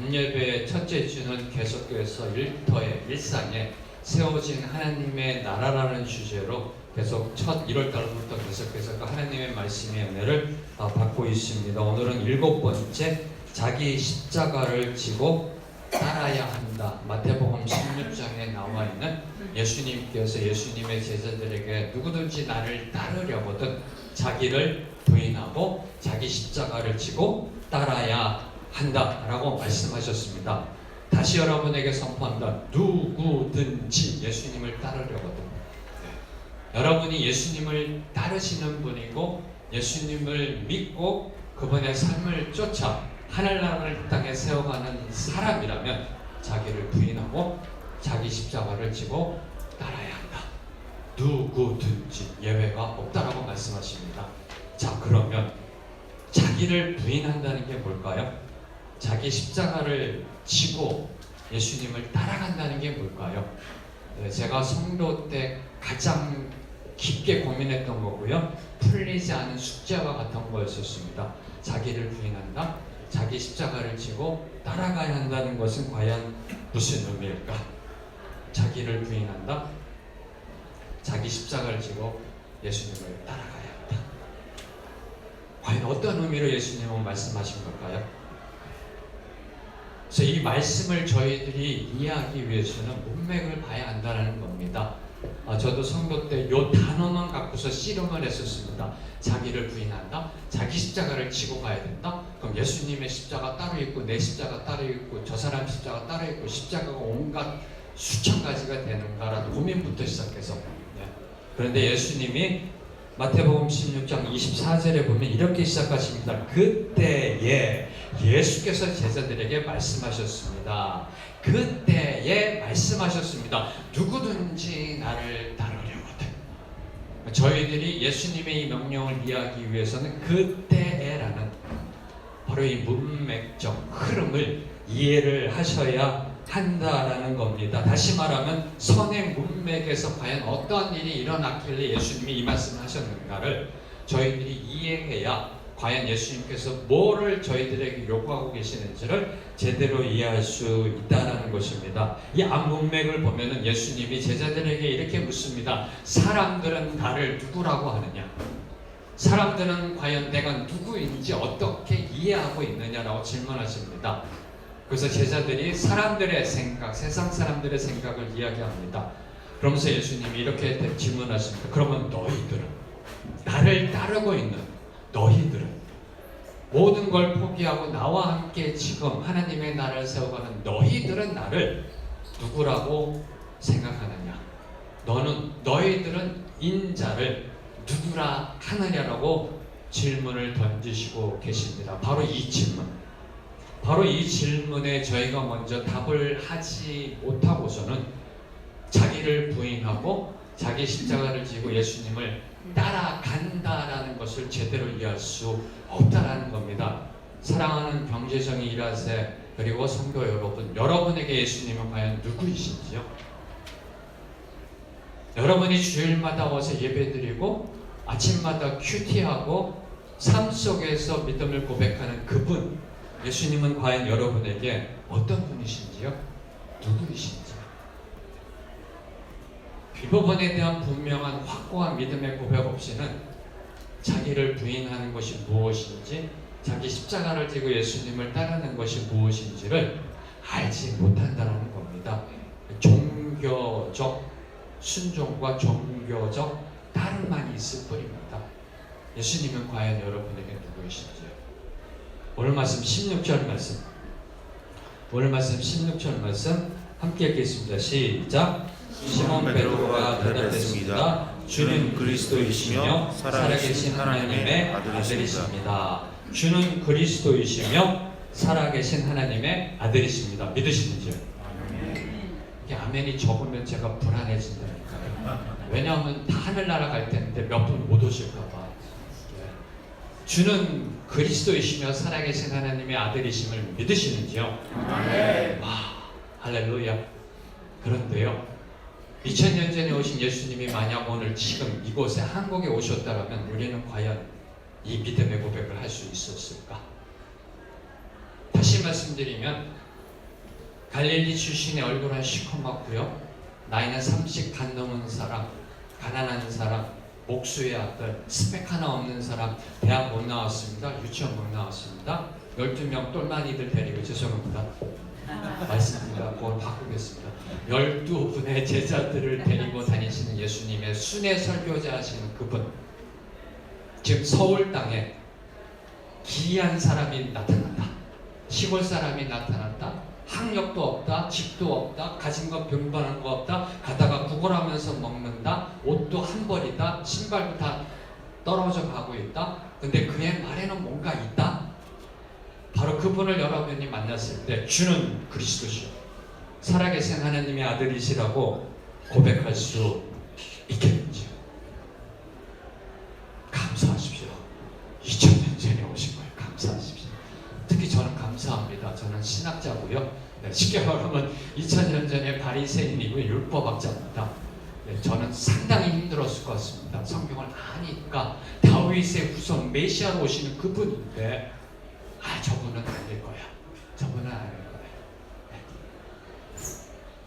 밤예배의 첫째 주는 계속해서 일터의 일상에 세워진 하나님의 나라라는 주제로 계속 첫 1월달부터 계속해서 그 하나님의 말씀의 은혜를 받고 있습니다. 오늘은 7번째, 자기 십자가를 지고 따라야 한다. 마태복음 16장에 나와 있는 예수님께서 예수님의 제자들에게 누구든지 나를 따르려거든 자기를 부인하고 자기 십자가를 지고 따라야 한다라고 말씀하셨습니다. 다시 여러분에게 선포한다. 누구든지 예수님을 따르려거든. 여러분이 예수님을 따르시는 분이고 예수님을 믿고 그분의 삶을 쫓아 하늘나라를 땅에 세워가는 사람이라면 자기를 부인하고 자기 십자가를 지고 따라야 한다. 누구든지 예외가 없다라고 말씀하십니다. 자, 그러면 자기를 부인한다는 게 뭘까요? 자기 십자가를 지고 예수님을 따라간다는 게 뭘까요? 제가 성도 때 가장 깊게 고민했던 거고요. 풀리지 않은 숙제와 같은 거였었습니다. 자기를 부인한다, 자기 십자가를 지고 따라가야 한다는 것은 과연 무슨 의미일까? 자기를 부인한다, 자기 십자가를 지고 예수님을 따라가야 한다. 과연 어떤 의미로 예수님은 말씀하신 걸까요? 그래서 이 말씀을 저희들이 이해하기 위해서는 문맥을 봐야 한다는 겁니다. 저도 성도 때 이 단어만 갖고서 씨름을 했었습니다. 자기를 부인한다, 자기 십자가를 지고 가야 된다. 그럼 예수님의 십자가 따로 있고 내 십자가 따로 있고 저 사람 십자가 따로 있고 십자가가 온갖 수천 가지가 되는가라는 고민부터 시작해서 그런데 예수님이 마태복음 16장 24절에 보면 이렇게 시작하십니다. 그때에 예수께서 제자들에게 말씀하셨습니다. 그때에 말씀하셨습니다. 누구든지 나를 따르려거든. 저희들이 예수님의 이 명령을 이해하기 위해서는 그때에라는 바로 이 문맥적 흐름을 이해를 하셔야 한다라는 겁니다. 다시 말하면 선의 문맥에서 과연 어떤 일이 일어났길래 예수님이 이 말씀을 하셨는가를 저희들이 이해해야 과연 예수님께서 뭐를 저희들에게 요구하고 계시는지를 제대로 이해할 수 있다는 것입니다. 이 앞 문맥을 보면은 예수님이 제자들에게 이렇게 묻습니다. 사람들은 나를 누구라고 하느냐? 사람들은 과연 내가 누구인지 어떻게 이해하고 있느냐라고 질문하십니다. 그래서 제자들이 사람들의 생각, 세상 사람들의 생각을 이야기합니다. 그러면서 예수님이 이렇게 질문하십니다. 그러면 너희들은, 나를 따르고 있는 너희들은, 모든 걸 포기하고 나와 함께 지금 하나님의 나라를 세워가는 너희들은 나를 누구라고 생각하느냐? 너희들은 인자를 누구라 하느냐라고 질문을 던지시고 계십니다. 바로 이 질문. 바로 이 질문에 저희가 먼저 답을 하지 못하고서는 자기를 부인하고 자기 십자가를 지고 예수님을 따라간다라는 것을 제대로 이해할 수 없다라는 겁니다. 사랑하는 경제성이 일하세 그리고 성도 여러분, 여러분에게 예수님은 과연 누구이신지요? 여러분이 주일마다 와서 예배드리고 아침마다 큐티하고 삶 속에서 믿음을 고백하는 그분, 예수님은 과연 여러분에게 어떤 분이신지요? 누구이신지요? 이 부분에 대한 분명한 확고한 믿음의 고백 없이는 자기를 부인하는 것이 무엇인지, 자기 십자가를 지고 예수님을 따르는 것이 무엇인지를 알지 못한다는 겁니다. 종교적 순종과 종교적 따름만 있을 뿐입니다. 예수님은 과연 여러분에게 누구이신지요? 오늘 말씀 16절 말씀. 오늘 말씀 16절 말씀 함께 읽겠습니다. 시작. 시몬 베드로가 대답했습니다. 주는 그리스도이시며 살아계신 하나님의 아들이십니다. 주는 그리스도이시며 살아계신 하나님의 아들이십니다. 믿으시는지요? 이게 아멘이 적으면 제가 불안해진다니까요. 왜냐하면 다 하늘나라 갈 텐데 몇 분 못 오실까봐. 주는 그리스도이시며 살아계신 하나님의 아들이심을 믿으시는지요? 네. 와, 할렐루야. 그런데요, 2000년 전에 오신 예수님이 만약 오늘 지금 이곳에 한국에 오셨다면 우리는 과연 이 믿음의 고백을 할 수 있었을까? 다시 말씀드리면 갈릴리 출신의 얼굴은 시커멓고요. 나이는 30 간 넘은 사람, 가난한 사람, 목수의 아들, 스펙 하나 없는 사람, 대학 못 나왔습니다. 유치원 못 나왔습니다. 12명 똘마니들 데리고, 죄송합니다. 말씀드립니다. 그걸 바꾸겠습니다. 12분의 제자들을 데리고 다니시는 예수님의 순회 설교자 하시는 그분, 지금 서울 땅에 기이한 사람이 나타났다. 시골 사람이 나타났다. 학력도 없다, 집도 없다, 가진 것 병반한 거 없다, 가다가 구걸하면서 먹는다, 옷도 한 벌이다, 신발도 다 떨어져 가고 있다. 근데 그의 말에는 뭔가 있다. 바로 그분을 여러분이 만났을 때 주는 그리스도시요, 살아계신 하나님의 아들이시라고 고백할 수 있겠는지요? 감사하십시오. 2000년 전에 오신 거예요. 감사하십시오. 특히 저는 감사합니다. 저는 신학자고요. 쉽게 말하면 2000년 전에 바리새인이고 율법학자입니다. 저는 상당히 힘들었을 것 같습니다. 성경을 아니까 다윗의 후손 메시아로 오시는 그분인데, 저분은 아닐 거야. 저분은 아닐 거야.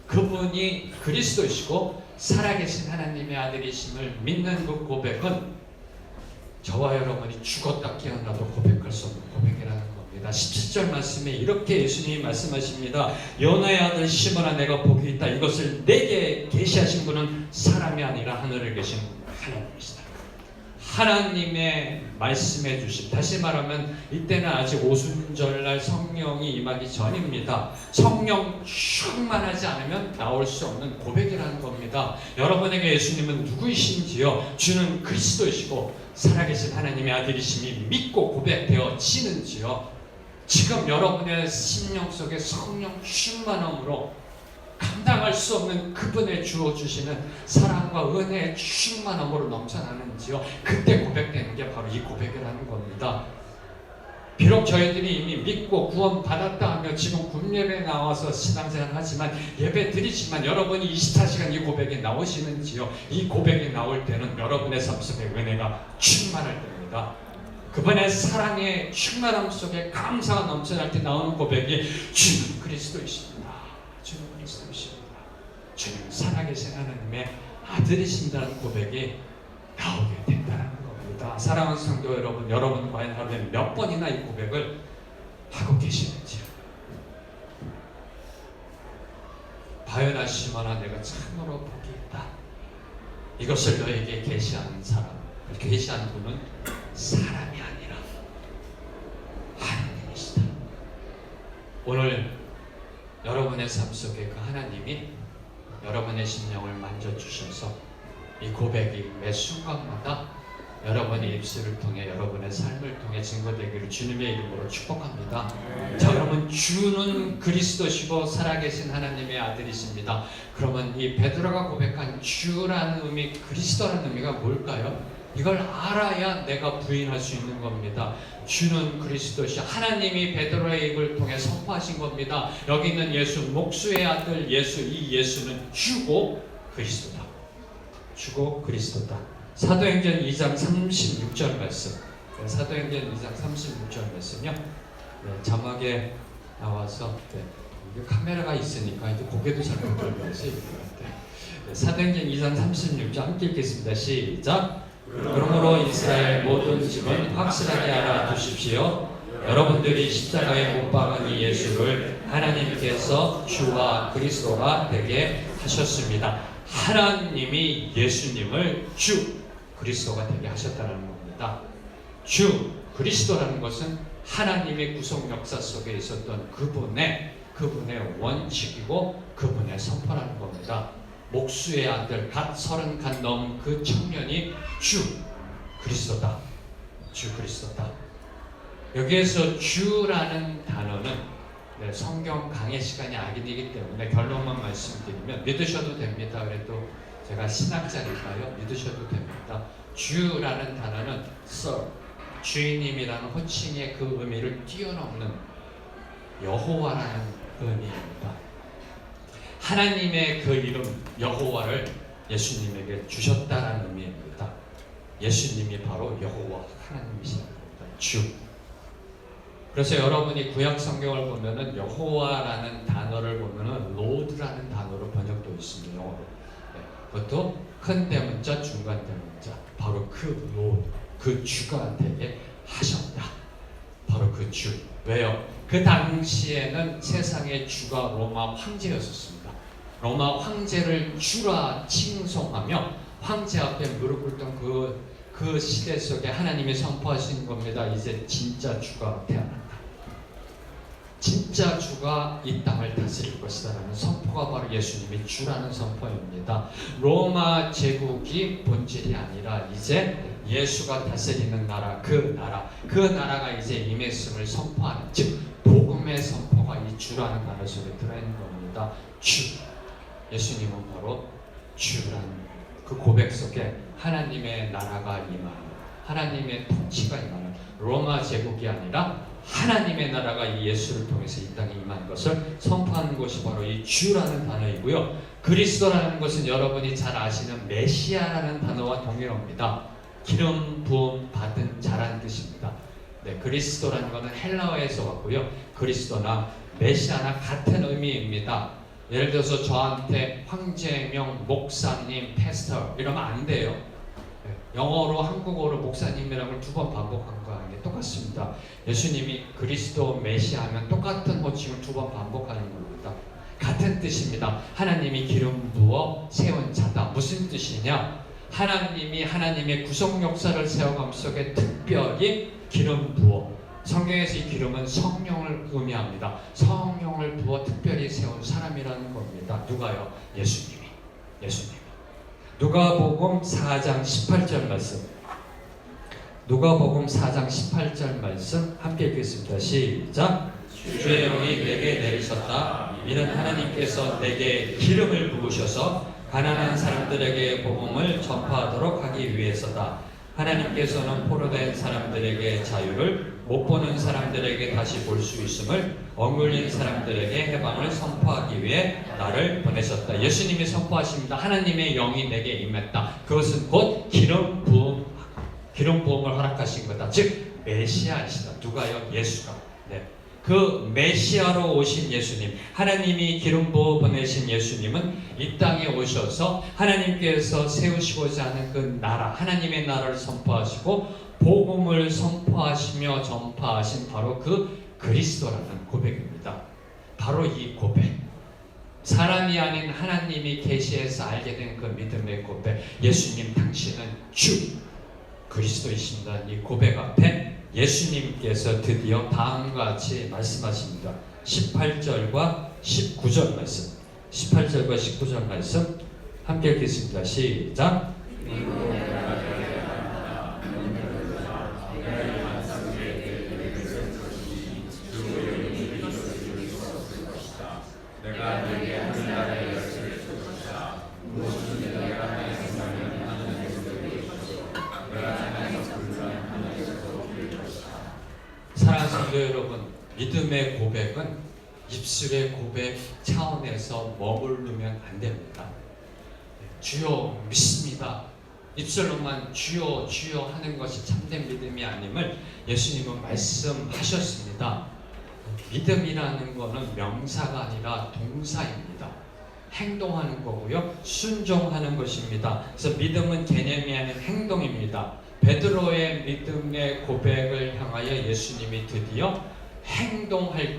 그분이 그리스도이시고 살아계신 하나님의 아들이심을 믿는 그 고백은 저와 여러분이 죽었다 깨어나도 고백할 수 없는 고백이라는 겁니다. 17절 말씀에 이렇게 예수님이 말씀하십니다. 연하의 아들 시몬아, 내가 복이 있다. 이것을 내게 계시하신 분은 사람이 아니라 하늘에 계신 하나님이시다. 하나님의 말씀해 주심, 다시 말하면 이때는 아직 오순절날 성령이 임하기 전입니다. 성령 충만하지 않으면 나올 수 없는 고백이라는 겁니다. 여러분에게 예수님은 누구이신지요? 주는 그리스도이시고 살아계신 하나님의 아들이심이 믿고 고백되어지는지요? 지금 여러분의 심령 속에 성령 충만함으로 감당할 수 없는 그분의 주어주시는 사랑과 은혜의 충만함으로 넘쳐나는지요? 그때 고백되는 게 바로 이 고백이라는 겁니다. 비록 저희들이 이미 믿고 구원 받았다 하며 지금 군예배에 나와서 신앙생활 하지만, 예배 드리지만, 여러분이 24시간 이 고백이 나오시는지요? 이 고백이 나올 때는 여러분의 삶 속에 은혜가 충만할 때입니다. 그분의 사랑의 충만함 속에 감사가 넘쳐날 때 나오는 고백이 주는 그리스도이십니다. 주는 그리스도이십니다. 주는 살아계신 하나님의 아들이신다는 고백이 나오게 된다는 겁니다. 사랑하는 성도 여러분, 여러분 과연 하루에 몇 번이나 이 고백을 하고 계시는지요? 바요나 시몬아, 내가 참으로 복이 있다. 이것을 너에게 계시하는 사람, 계시한 분은 사람이 아니라 하나님이시다. 오늘 여러분의 삶 속에 그 하나님이 여러분의 심령을 만져주셔서 이 고백이 매 순간마다 여러분의 입술을 통해, 여러분의 삶을 통해 증거되기를 주님의 이름으로 축복합니다. 자, 여러분, 주는 그리스도시고 살아계신 하나님의 아들이십니다. 그러면 이 베드로가 고백한 주라는 의미, 그리스도라는 의미가 뭘까요? 이걸 알아야 내가 부인할 수 있는 겁니다. 주는 그리스도시, 하나님이 베드로의 입을 통해 선포하신 겁니다. 여기 있는 예수, 목수의 아들 예수, 이 예수는 주고 그리스도다. 주고 그리스도다. 사도행전 2장 36절 말씀. 사도행전 2장 36절 말씀요. 자막에 나와서, 카메라가 있으니까 이제 고개도 잘 못 들면서 사도행전 2장 36절 함께 읽겠습니다. 시작. 그러므로 이스라엘 모든 집은 확실하게 알아두십시오. 여러분들이 십자가에 못 박은 이 예수를 하나님께서 주와 그리스도가 되게 하셨습니다. 하나님이 예수님을 주 그리스도가 되게 하셨다는 겁니다. 주 그리스도라는 것은 하나님의 구속 역사 속에 있었던 그분의 원칙이고 그분의 선포라는 겁니다. 목수의 아들, 갓 30간 넘은 그 청년이 주 그리스도다. 주 그리스도다. 여기에서 주라는 단어는 성경 강의 시간이 아니기 때문에 결론만 말씀드리면 믿으셔도 됩니다. 그래도 제가 신학자니까요. 믿으셔도 됩니다. 주라는 단어는 Sir, 주인님이라는 호칭의 그 의미를 뛰어넘는 여호와라는 의미입니다. 하나님의 그 이름 여호와를 예수님에게 주셨다는 의미입니다. 예수님이 바로 여호와 하나님이십니다. 주. 그래서 여러분이 구약 성경을 보면은 여호와라는 단어를 보면은 로드라는 단어로 번역되어 있습니다. 영어로. 네. 그것도 큰 대문자, 중간 대문자. 바로 그 로드, 그 주가 되게 하셨다. 바로 그 주. 왜요? 그 당시에는 세상의 주가 로마 황제였었습니다. 로마 황제를 주라 칭송하며 황제 앞에 무릎 꿇던 그 시대 속에 하나님이 선포하신 겁니다. 이제 진짜 주가 태어난다. 진짜 주가 이 땅을 다스릴 것이다 라는 선포가 바로 예수님이 주라는 선포입니다. 로마 제국이 본질이 아니라 이제 예수가 다스리는 나라, 그 나라가 이제 임했음을 선포하는, 즉 복음의 선포가 이 주라는 단어 속에 들어있는 겁니다. 주. 예수님은 바로 주라는 그 고백 속에 하나님의 나라가 임하는, 하나님의 통치가 임하는, 로마 제국이 아니라 하나님의 나라가 이 예수를 통해서 이 땅에 임한 것을 선포하는 것이 바로 이 주라는 단어이고요. 그리스도라는 것은 여러분이 잘 아시는 메시아라는 단어와 동일합니다. 기름 부음 받은 자라는 뜻입니다. 네, 그리스도라는 것은 헬라어에서 왔고요. 그리스도나 메시아나 같은 의미입니다. 예를 들어서 저한테 황제명, 목사님, 패스터 이러면 안 돼요. 영어로 한국어로 목사님이라고 두 번 반복한 거랑 똑같습니다. 예수님이 그리스도 메시아 하면 똑같은 호칭을 두 번 반복하는 겁니다. 같은 뜻입니다. 하나님이 기름 부어 세운 자다. 무슨 뜻이냐? 하나님이 하나님의 구속 역사를 세워감 속에 특별히 기름 부어, 성경에서 이 기름은 성령을 의미합니다. 성령을 부어 특별히 세운 사람이라는 겁니다. 누가요? 예수님이. 누가복음 4장 18절 말씀. 누가복음 4장 18절 말씀 함께 읽겠습니다. 시작. 주의 영이 내게 내리셨다. 이는 하나님께서 내게 기름을 부으셔서 가난한 사람들에게 복음을 전파하도록 하기 위해서다. 하나님께서는 포로된 사람들에게 자유를, 못 보는 사람들에게 다시 볼 수 있음을, 억눌린 사람들에게 해방을 선포하기 위해 나를 보내셨다. 예수님이 선포하십니다. 하나님의 영이 내게 임했다. 그것은 곧 기름 부음을 허락하신 거다. 즉 메시아이시다. 누가요? 예수가. 네. 그 메시아로 오신 예수님, 하나님이 기름 부어 보내신 예수님은 이 땅에 오셔서 하나님께서 세우시고자 하는 그 나라, 하나님의 나라를 선포하시고 복음을 선포하시며 전파하신 바로 그 그리스도라는 고백입니다. 바로 이 고백, 사람이 아닌 하나님이 계시해서 알게 된 그 믿음의 고백, 예수님 당신은 주 그리스도이십니다. 이 고백 앞에 예수님께서 드디어 다음과 같이 말씀하십니다. 18절과 19절 말씀, 18절과 19절 말씀 함께 읽겠습니다. 시작. 내가 너에게 하는 나라의 열쇠를 줄 것이다. 무엇이든 내가 하나님께서 하는 내가 하나님께서 하는 사랑하는 성도 여러분, 믿음의 고백은 입술의 고백 차원에서 머무르면 안 됩니다. 주여 믿습니다. 입술로만 주여 주여 하는 것이 참된 믿음이 아님을 예수님은 말씀하셨습니다. 믿음이라는 것은 명사가 아니라 동사입니다. 행동하는 거고요, 순종하는 것입니다. 그래서 믿음은 개념이 아닌 행동입니다. 베드로의 믿음의 고백을 향하여 예수님이 드디어 행동할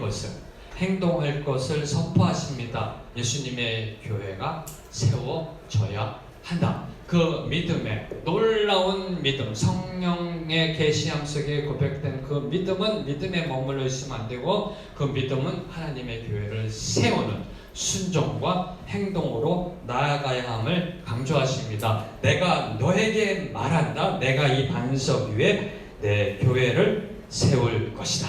것을 선포하십니다. 예수님의 교회가 세워져야 한다. 그 믿음의 놀라운 믿음, 성령의 계시함 속에 고백된 그 믿음은 믿음에 머물러 있으면 안 되고, 그 믿음은 하나님의 교회를 세우는 순종과 행동으로 나아가야 함을 강조하십니다. 내가 너에게 말한다. 내가 이 반석 위에 내 교회를 세울 것이다.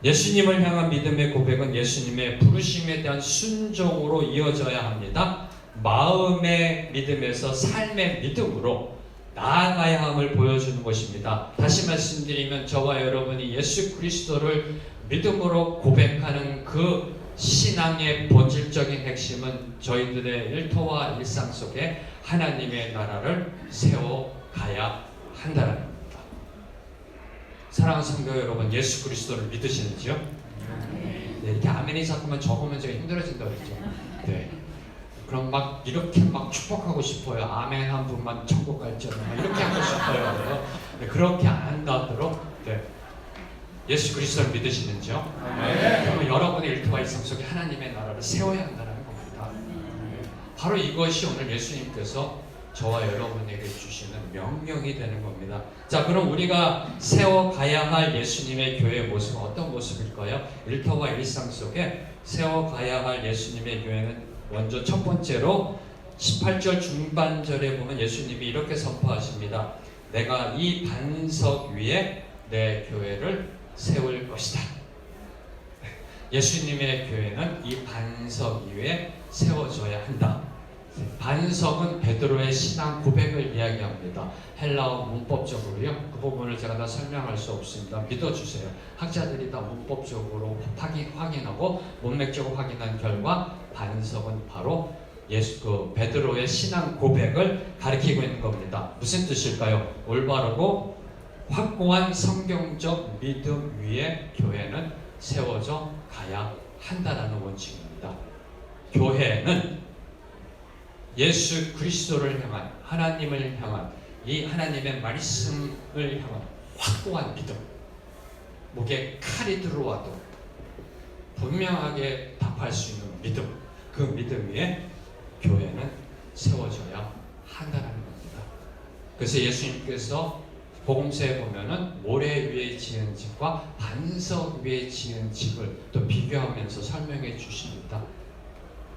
예수님을 향한 믿음의 고백은 예수님의 부르심에 대한 순종으로 이어져야 합니다. 마음의 믿음에서 삶의 믿음으로 나아가야 함을 보여주는 것입니다. 다시 말씀드리면 저와 여러분이 예수 그리스도를 믿음으로 고백하는 그 신앙의 본질적인 핵심은 저희들의 일터와 일상 속에 하나님의 나라를 세워가야 한다는 겁니다. 사랑하는 성도 여러분, 예수 그리스도를 믿으시는지요? 네, 이렇게 아멘이 자꾸만 적으면 제가 힘들어진다 그랬죠. 네. 그럼 막 이렇게 막 축복하고 싶어요. 아멘 한 분만 천국 갈지어다 막 이렇게 하고 싶어요. 네, 그렇게 안 한다도록 네. 예수 그리스도를 믿으시는지요? 그러면 여러분의 일터와 일상 속에 하나님의 나라를 세워야 한다는 겁니다. 네. 바로 이것이 오늘 예수님께서 저와 여러분에게 주시는 명령이 되는 겁니다. 자, 그럼 우리가 세워가야 할 예수님의 교회의 모습은 어떤 모습일까요? 일터와 일상 속에 세워가야 할 예수님의 교회는 먼저 첫 번째로 18절 중반절에 보면 예수님이 이렇게 선포하십니다. 내가 이 반석 위에 내 교회를 세울 것이다. 예수님의 교회는 이 반석 위에 세워져야 한다. 반석은 베드로의 신앙 고백을 이야기합니다. 헬라어 문법적으로요. 그 부분을 제가 다 설명할 수 없습니다. 믿어주세요. 학자들이 다 문법적으로 확인하고 문맥적으로 확인한 결과 반석은 바로 베드로의 신앙 고백을 가리키고 있는 겁니다. 무슨 뜻일까요? 올바르고 확고한 성경적 믿음 위에 교회는 세워져 가야 한다는 원칙입니다. 교회는 예수 그리스도를 향한 하나님을 향한 이 하나님의 말씀을 향한 확고한 믿음, 목에 칼이 들어와도 분명하게 답할 수 있는 믿음, 그 믿음 위에 교회는 세워져야 한다는 겁니다. 그래서 예수님께서 복음서에 보면은 모래 위에 지은 집과 반석 위에 지은 집을 또 비교하면서 설명해 주십니다.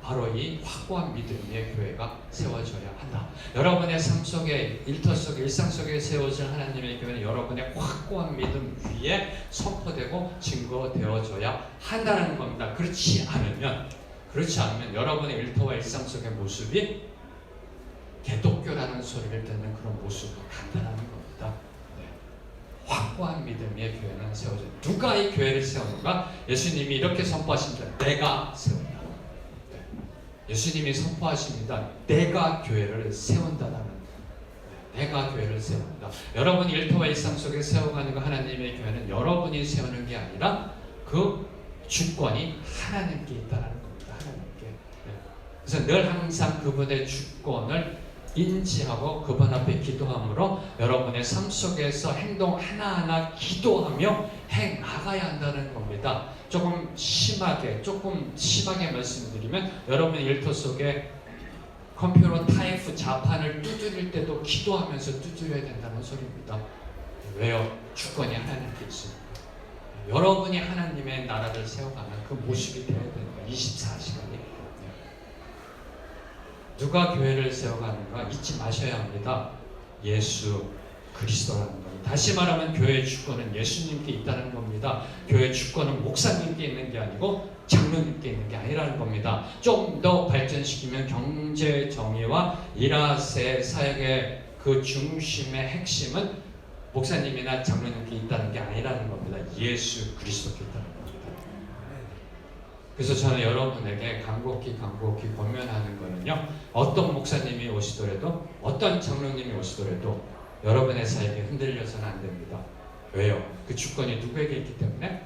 바로 이 확고한 믿음 위에 교회가 세워져야 한다. 여러분의 삶 속에, 일터 속에, 일상 속에 세워질 하나님의 교회는 여러분의 확고한 믿음 위에 선포되고 증거되어져야 한다는 겁니다. 그렇지 않으면 여러분의 일터와 일상 속의 모습이 개독교라는 소리를 듣는 그런 모습으로 간다는 겁니다. 네. 확고한 믿음 위에 교회는 세워져. 누가 이 교회를 세우는가? 예수님이 이렇게 선포하십니다. 내가 세운다. 예수님이 선포하십니다. 내가 교회를 세운다라는, 내가 교회를 세운다. 여러분이 일터와 일상 속에 세워가는 그 하나님의 교회는 여러분이 세우는 게 아니라 그 주권이 하나님께 있다는 겁니다. 하나님께. 그래서 늘 항상 그분의 주권을 인지하고 그분 앞에 기도함으로 여러분의 삶 속에서 행동 하나하나 기도하며 해 나가야 한다는 겁니다. 조금 심하게 말씀드리면 여러분의 일터 속에 컴퓨터 타이프 자판을 두드릴 때도 기도하면서 두드려야 된다는 소리입니다. 왜요? 주권이 하나님께 있습니다. 여러분이 하나님의 나라를 세워가는 그 모습이 되어야 되는 거예요. 24시간이. 누가 교회를 세워가는가 잊지 마셔야 합니다. 예수 그리스도라는 겁니다. 다시 말하면 교회의 주권은 예수님께 있다는 겁니다. 교회의 주권은 목사님께 있는 게 아니고 장로님께 있는 게 아니라는 겁니다. 좀 더 발전시키면 경제 정의와 일하세 사역의 그 중심의 핵심은 목사님이나 장로님께 있다는 게 아니라는 겁니다. 예수 그리스도께 있다는 겁니다. 그래서 저는 여러분에게 간곡히 권면하는 거는요, 어떤 목사님이 오시더라도 어떤 장로님이 오시더라도 여러분의 사역에 흔들려서는 안 됩니다. 왜요? 그 주권이 누구에게 있기 때문에?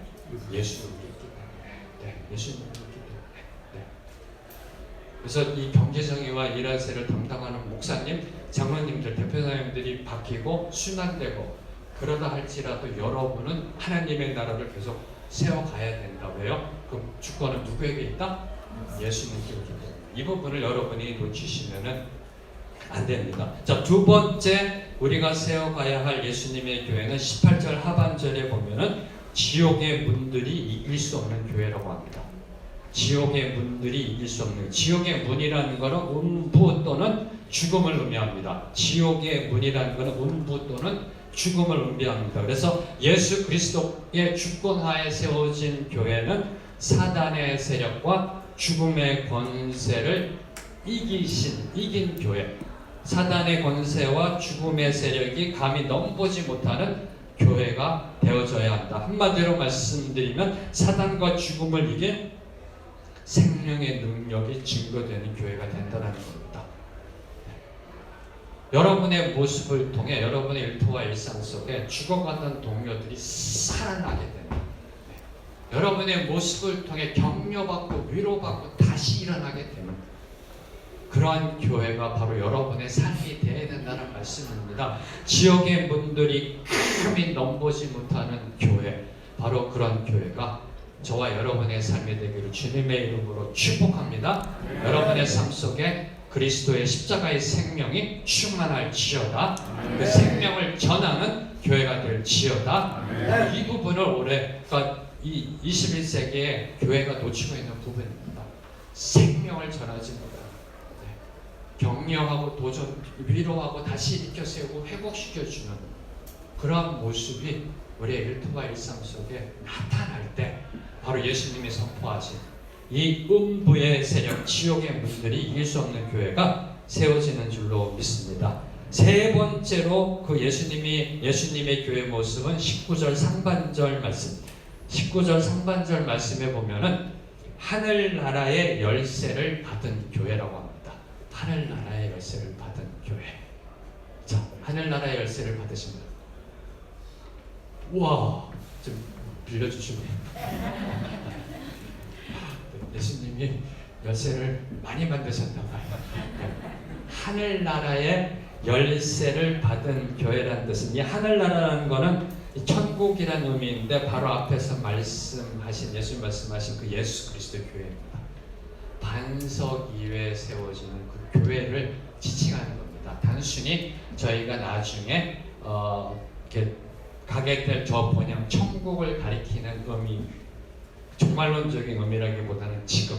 예수님께 있기 때문에. 네, 예수님께 있기 때문에. 네. 그래서 이 경제정의와 일하세를 담당하는 목사님, 장로님들, 대표사님들이 바뀌고 순환되고 그러다 할지라도 여러분은 하나님의 나라를 계속 세워가야 된다. 왜요? 그 주권은 누구에게 있다? 예수님께 있기 때문에. 이 부분을 여러분이 놓치시면은 안 됩니다. 자, 두 번째 우리가 세워가야 할 예수님의 교회는 18절 하반절에 보면은 지옥의 문들이 이길 수 없는 교회라고 합니다. 지옥의 문들이 이길 수 없는, 지옥의 문이라는 것은 운부 또는 죽음을 의미합니다. 지옥의 문이라는 것은 운부 또는 죽음을 의미합니다. 그래서 예수 그리스도의 주권하에 세워진 교회는 사단의 세력과 죽음의 권세를 이긴 교회, 사단의 권세와 죽음의 세력이 감히 넘보지 못하는 교회가 되어져야 한다. 한마디로 말씀드리면 사단과 죽음을 이긴 생명의 능력이 증거되는 교회가 된다는 겁니다. 여러분의 모습을 통해 여러분의 일터와 일상 속에 죽어가는 동료들이 살아나게 되는, 여러분의 모습을 통해 격려받고 위로받고 다시 일어나게 되는 그러한 교회가 바로 여러분의 삶이 되어야 된다는 말씀입니다. 지역의 문들이 감히 넘보지 못하는 교회, 바로 그런 교회가 저와 여러분의 삶이 되기를 주님의 이름으로 축복합니다. 여러분의 삶 속에 그리스도의 십자가의 생명이 충만할지어다. 그 생명을 전하는 교회가 될지어다. 이 부분을 올해, 그러니까 이 21세기에 교회가 놓치고 있는 부분입니다. 생명을 전하지 못하는, 격려하고 도전, 위로하고 다시 일으켜 세우고 회복시켜주는 그러한 모습이 우리의 일터와 일상 속에 나타날 때 바로 예수님이 선포하신 이 음부의 세력, 지옥의 문들이 이길 수 없는 교회가 세워지는 줄로 믿습니다. 세 번째로 그 예수님의 교회 모습은 19절 상반절 말씀, 19절 상반절 말씀에 보면은 하늘나라의 열쇠를 받은 교회라고 합니다. 하늘나라의 열쇠를 받은 교회. 자, 하늘나라의 열쇠를 받으신 분. 우와, 좀 빌려주시면. 예수님이 열쇠를 많이 만드셨나 봐요. 하늘나라의 열쇠를 받은 교회라는 뜻은, 이 하늘나라라는 것은 천국이라는 의미인데 바로 앞에서 말씀하신, 예수님 말씀하신 그 예수 그리스도 교회입니다. 반석 위에 세워지는 그 교회를 지칭하는 겁니다. 단순히 저희가 나중에 이렇게 가게 될 저 본향 천국을 가리키는 의미, 종말론적인 의미라기보다는 지금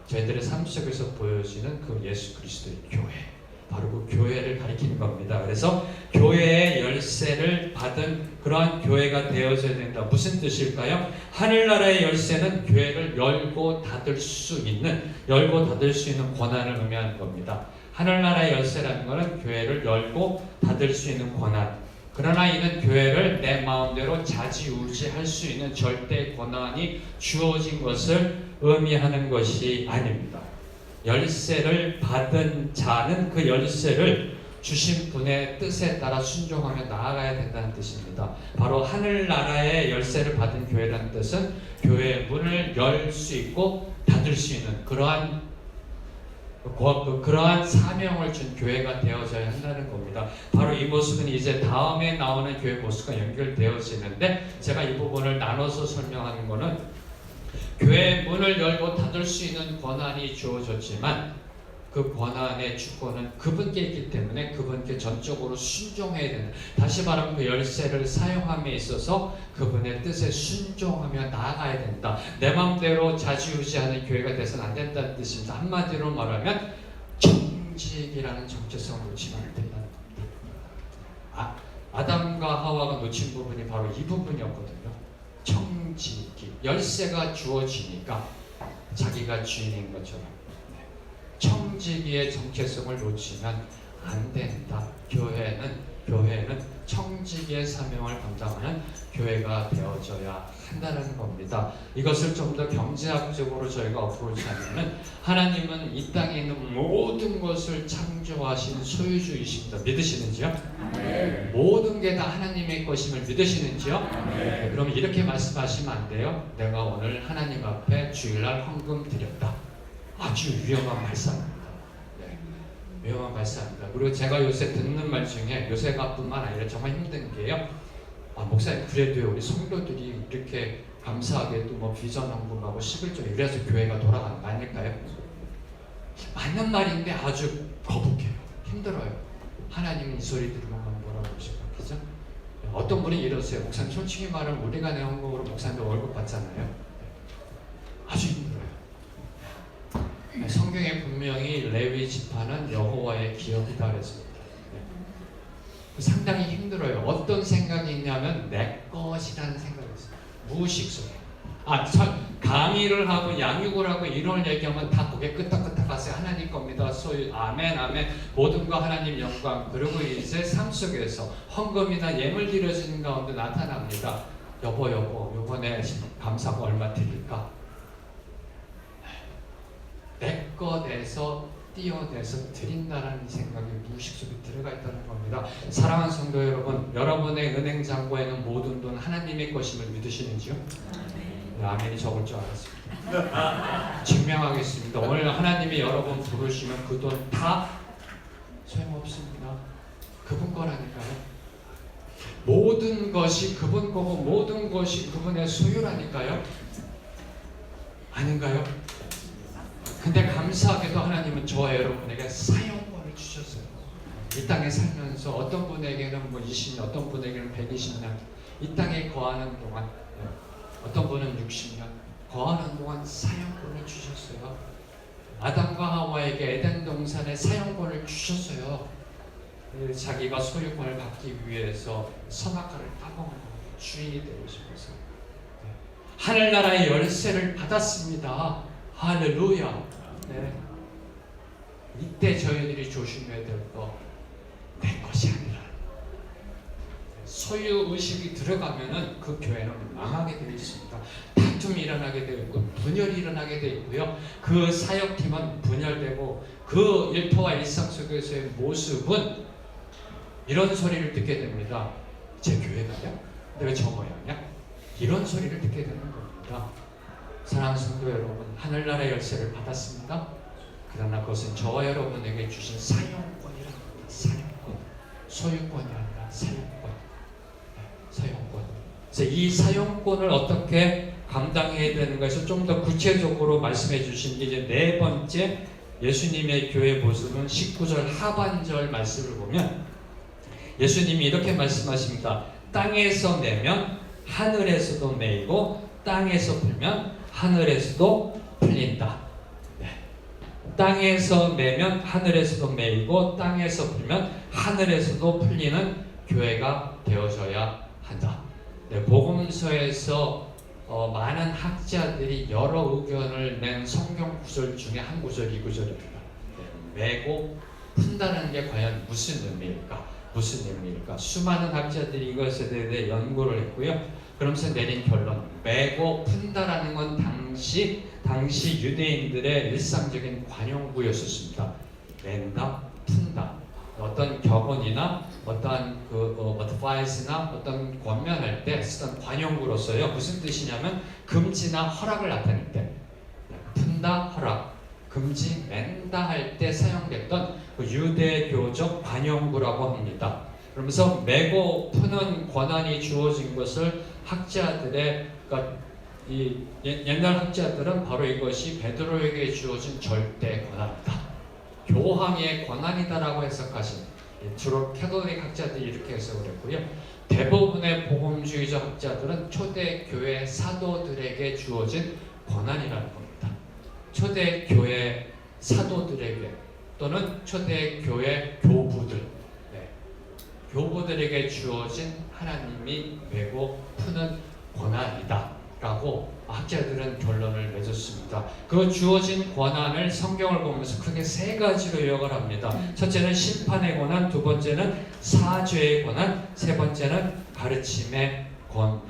저희들의 삶 속에서 보여지는 그 예수 그리스도의 교회, 바로 그 교회를 가리키는 겁니다. 그래서 교회의 열쇠를 받은 그러한 교회가 되어져야 된다. 무슨 뜻일까요? 하늘나라의 열쇠는 교회를 열고 닫을 수 있는 권한을 의미하는 겁니다. 하늘나라의 열쇠라는 것은 교회를 열고 닫을 수 있는 권한. 그러나 이는 교회를 내 마음대로 좌지우지할 수 있는 절대 권한이 주어진 것을 의미하는 것이 아닙니다. 열쇠를 받은 자는 그 열쇠를 주신 분의 뜻에 따라 순종하며 나아가야 된다는 뜻입니다. 바로 하늘나라의 열쇠를 받은 교회라는 뜻은 교회의 문을 열 수 있고 닫을 수 있는 그러한 사명을 준 교회가 되어져야 한다는 겁니다. 바로 이 모습은 이제 다음에 나오는 교회 모습과 연결되어지는데, 제가 이 부분을 나눠서 설명하는 것은 교회의 문을 열고 닫을 수 있는 권한이 주어졌지만 그 권한의 주권은 그분께 있기 때문에 그분께 전적으로 순종해야 된다. 다시 말하면 그 열쇠를 사용함에 있어서 그분의 뜻에 순종하며 나아가야 된다. 내 마음대로 좌지우지하는 교회가 돼서는 안 된다는 뜻입니다. 한마디로 말하면 정직이라는 정체성을 놓치면 안 된다는 겁니다. 아담과 하와가 놓친 부분이 바로 이 부분이었거든요. 정직이, 열쇠가 주어지니까 자기가 주인인 것처럼 청지기의 정체성을 놓치면 안 된다. 교회는 청지기의 사명을 감당하는 교회가 되어져야 한다는 겁니다. 이것을 좀 더 경제학적으로 저희가 어프로치하면은, 하나님은 이 땅에 있는 모든 것을 창조하신 소유주이십니다. 믿으시는지요? 네. 모든 게 다 하나님의 것임을 믿으시는지요? 네. 그럼 이렇게 말씀하시면 안 돼요. 내가 오늘 하나님 앞에 주일날 헌금 드렸다. 아주 위험한 발상입니다. 네. 위험한 발상입니다. 그리고 제가 요새 듣는 말 중에, 요새가 뿐만 아니라 정말 힘든 게요. 목사님, 그래도요, 우리 성도들이 이렇게 감사하게 또 뭐 비전 헌금하고 11조 이래서 교회가 돌아가는 거 아닐까요? 맞는 말인데 아주 거북해요. 힘들어요. 하나님은 이 소리 들으면 뭐라고 싶어, 그죠? 어떤 분이 이러세요. 목사님, 솔직히 말하면 우리가 내 헌금으로 목사님도 월급 받잖아요. 아주 힘들어요. 성경에 분명히 레위 지파는 여호와의 기업이다 그랬습니다. 상당히 힘들어요. 어떤 생각이 있냐면 내 것이라는 생각이 있어요. 무의식 속에. 강의를 하고 양육을 하고 이런 얘기하면 다 고개 끄덕끄덕 하세요. 하나님 겁니다. 소유 아멘 아멘. 모든 거 하나님 영광. 그리고 이제 삶 속에서 헌금이나 예물 드려지는 가운데 나타납니다. 여보 요번에 감사가 얼마 드릴까? 내 것에서 띄어내서 드린다라는 생각이 무의식 속에 들어가 있다는 겁니다. 사랑하는 성도 여러분, 여러분의 은행 잔고에는 모든 돈 하나님의 것임을 믿으시는지요? 네, 아멘이 적을 줄 알았습니다. 증명하겠습니다. 오늘 하나님이 여러분 부르시면 그 돈 다 소용없습니다. 그분 거라니까요. 모든 것이 그분 거고 모든 것이 그분의 소유라니까요. 아닌가요? 근데 감사하게도 하나님은 저와 여러분에게 사용권을 주셨어요. 이 땅에 살면서 어떤 분에게는 뭐 20년, 어떤 분에게는 120년 이 땅에 거하는 동안, 어떤 분은 60년 거하는 동안 사용권을 주셨어요. 아담과 하와에게 에덴 동산에 사용권을 주셨어요. 자기가 소유권을 받기 위해서 선악과를 따먹는 주인이 되고 싶어서 하늘나라의 열쇠를 받았습니다. 할렐루야. 네. 이때 저희들이 조심해야 될 거, 내 것이 아니라 소유 의식이 들어가면은 그 교회는 망하게 되어 있습니다. 다툼이 일어나게 되어 있고 분열이 일어나게 되어 있고요. 그 사역팀은 분열되고 그 일터와 일상 속에서의 모습은 이런 소리를 듣게 됩니다. 제 교회가냐? 내가 저 모양이야? 이런 소리를 듣게 되는 겁니다. 사랑하는 성도 여러분, 하늘나라의 열쇠를 받았습니다. 그러나 그것은 저와 여러분에게 주신 사용권이라는 겁니다. 사용권. 소유권이 아니라 사용권. 사용권. 그래서 이 사용권을 어떻게 감당해야 되는가에서 좀 더 구체적으로 말씀해 주신 게 이제 네 번째 예수님의 교회 모습은 19절 하반절 말씀을 보면 예수님이 이렇게 말씀하십니다. 땅에서 내면 하늘에서도 내이고 땅에서 풀면 하늘에서도 풀린다. 네. 땅에서 내면 하늘에서도 매이고 땅에서 풀면 하늘에서도 풀리는 교회가 되어져야 한다. 네, 복음서에서 많은 학자들이 여러 의견을 낸 성경 구절 중에 한 구절 이 구절입니다. 네, 매고 푼다는 게 과연 무슨 의미일까? 무슨 의미일까? 수많은 학자들이 이것에 대해 연구를 했고요. 그러면서 내린 결론, 매고 푼다라는 건 당시 유대인들의 일상적인 관용구였었습니다. 맨다, 푼다. 어떤 격언이나 어떤 어드바이스나 어떤 권면할 때 쓰던 관용구로서요. 무슨 뜻이냐면 금지나 허락을 나타낼 때 푼다, 허락, 금지, 맨다 할 때 사용됐던 그 유대교적 관용구라고 합니다. 그러면서 매고 푸는 권한이 주어진 것을 학자들의 그러니까 이 옛날 학자들은 바로 이것이 베드로에게 주어진 절대 권한이다. 교황의 권한이다라고 해석하신 주로 캐톨릭 학자들이 이렇게 해석을 했고요. 대부분의 복음주의적 학자들은 초대교회 사도들에게 주어진 권한이라는 겁니다. 초대교회 사도들에게 또는 초대교회 교부들, 교부들에게 주어진 하나님이 메고 푸는 권한이다 라고 학자들은 결론을 맺었습니다. 그 주어진 권한을 성경을 보면서 크게 세 가지로 요약을 합니다. 첫째는 심판의 권한, 두 번째는 사죄의 권한, 세 번째는 가르침의 권한.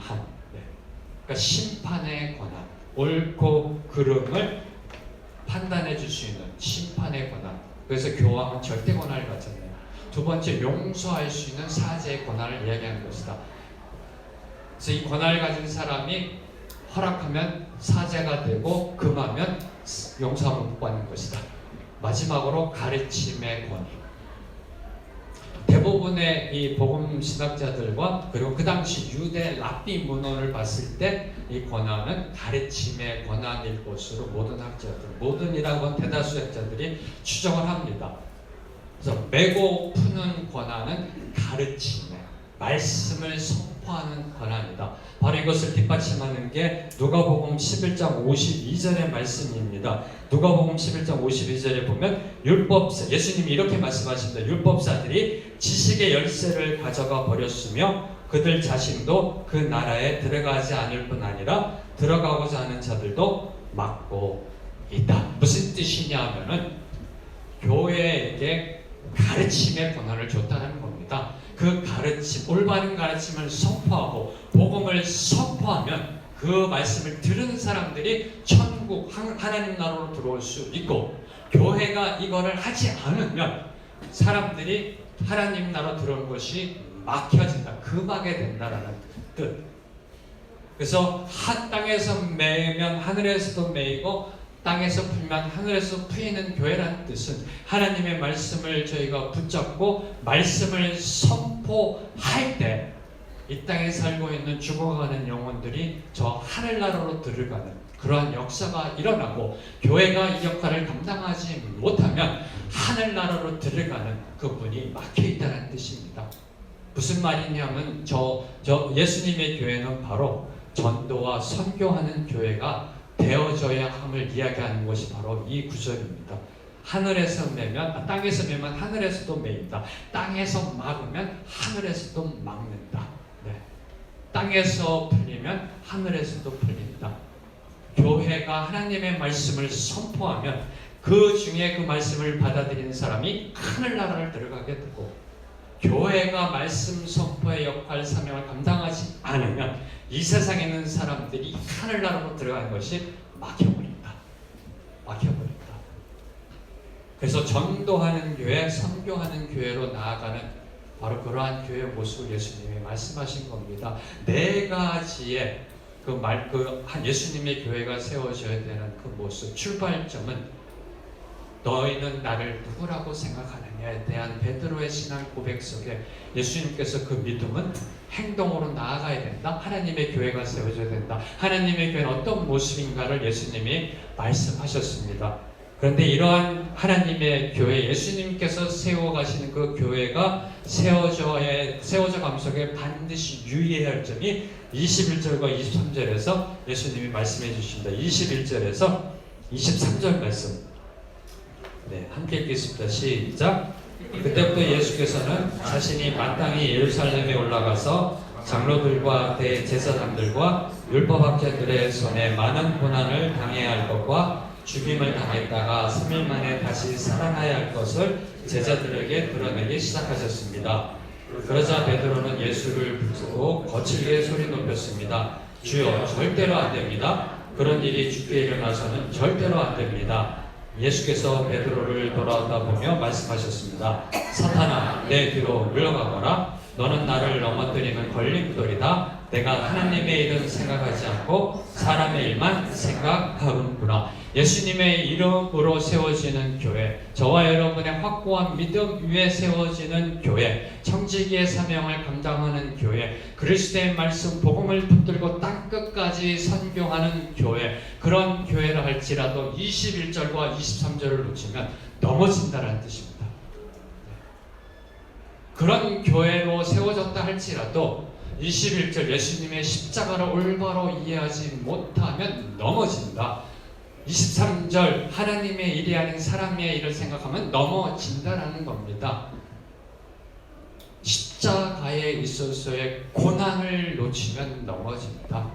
그러니까 심판의 권한, 옳고 그름을 판단해 줄 수 있는 심판의 권한. 그래서 교황은 절대 권한을 갖잖아요. 두 번째, 용서할 수 있는 사죄의 권한을 이야기하는 것이다. 그래서 이 권한을 가진 사람이 허락하면 사죄가 되고 금하면 용서함을 못 받는 것이다. 마지막으로 가르침의 권위. 대부분의 이 복음 신학자들과 그리고 그 당시 유대 랍비 문헌을 봤을 때 이 권한은 가르침의 권한일 것으로 모든 학자들, 모든이라고 한 대다수 학자들이 추정을 합니다. 그래서 메고 푸는 권한은 가르침의 말씀을 선포하는 권한이다. 바로 이것을 뒷받침하는 게 누가복음 11장 52절의 말씀입니다. 누가복음 11장 52절에 보면 율법사, 예수님이 이렇게 말씀하십니다. 율법사들이 지식의 열쇠를 가져가 버렸으며 그들 자신도 그 나라에 들어가지 않을 뿐 아니라 들어가고자 하는 자들도 막고 있다. 무슨 뜻이냐 하면은 교회에게 가르침의 권한을 줬다는 겁니다. 그 가르침, 올바른 가르침을 선포하고 복음을 선포하면 그 말씀을 들은 사람들이 천국 하나님 나라로 들어올 수 있고, 교회가 이거를 하지 않으면 사람들이 하나님 나라 들어온 것이 막혀진다, 금하게 된다라는 뜻. 그래서 땅에서 매면 하늘에서도 매이고 땅에서 풀면 하늘에서 풀리는 교회라는 뜻은 하나님의 말씀을 저희가 붙잡고 말씀을 선포할 때 이 땅에 살고 있는 죽어가는 영혼들이 저 하늘나라로 들어가는 그러한 역사가 일어나고, 교회가 이 역할을 감당하지 못하면 하늘나라로 들어가는 그분이 막혀있다는 뜻입니다. 무슨 말이냐면 저 예수님의 교회는 바로 전도와 선교하는 교회가 되어져야 함을 이야기하는 것이 바로 이 구절입니다. 하늘에서 매면, 땅에서 매면 하늘에서도 매인다. 땅에서 막으면 하늘에서도 막는다. 네. 땅에서 풀리면 하늘에서도 풀린다. 교회가 하나님의 말씀을 선포하면 그 중에 그 말씀을 받아들이는 사람이 하늘나라를 들어가게 되고, 교회가 말씀 선포의 역할, 사명을 감당하지 않으면 이 세상에 있는 사람들이 하늘나라로 들어가는 것이 막혀버린다. 막혀버린다. 그래서 전도하는 교회, 선교하는 교회로 나아가는 바로 그러한 교회의 모습을 예수님이 말씀하신 겁니다. 네 가지의 예수님의 교회가 세워져야 되는 그 모습, 출발점은 너희는 나를 누구라고 생각하느냐에 대한 베드로의 신앙 고백 속에 예수님께서 그 믿음은 행동으로 나아가야 된다. 하나님의 교회가 세워져야 된다. 하나님의 교회는 어떤 모습인가를 예수님이 말씀하셨습니다. 그런데 이러한 하나님의 교회, 예수님께서 세워가시는 그 교회가 세워져 감 속에 반드시 유의해야 할 점이 21절과 23절에서 예수님이 말씀해 주십니다. 21절에서 23절 말씀. 네, 함께 읽겠습니다. 시작. 그때부터 예수께서는 자신이 마땅히 예루살렘에 올라가서 장로들과 대제사장들과 율법학자들의 손에 많은 고난을 당해야 할 것과 죽임을 당했다가 3일 만에 다시 살아나야 할 것을 제자들에게 드러내기 시작하셨습니다. 그러자 베드로는 예수를 붙들고 거칠게 소리 높였습니다. 주여, 절대로 안 됩니다. 그런 일이 주께 일어나서는 절대로 안 됩니다. 예수께서 베드로를 돌아오다 보며 말씀하셨습니다. 사탄아, 내 뒤로 물러가거라. 너는 나를 넘어뜨리는 걸림돌이다. 내가 하나님의 일은 생각하지 않고 사람의 일만 생각하는구나. 예수님의 이름으로 세워지는 교회, 저와 여러분의 확고한 믿음 위에 세워지는 교회, 청지기의 사명을 감당하는 교회, 그리스도의 말씀 복음을 붙들고 땅끝까지 선교하는 교회, 그런 교회를 할지라도 21절과 23절을 놓치면 넘어진다는 뜻입니다. 그런 교회로 세워졌다 할지라도 21절 예수님의 십자가를 올바로 이해하지 못하면 넘어진다. 23절 하나님의 일이 아닌 사람의 일을 생각하면 넘어진다라는 겁니다. 십자가에 있어서의 고난을 놓치면 넘어진다.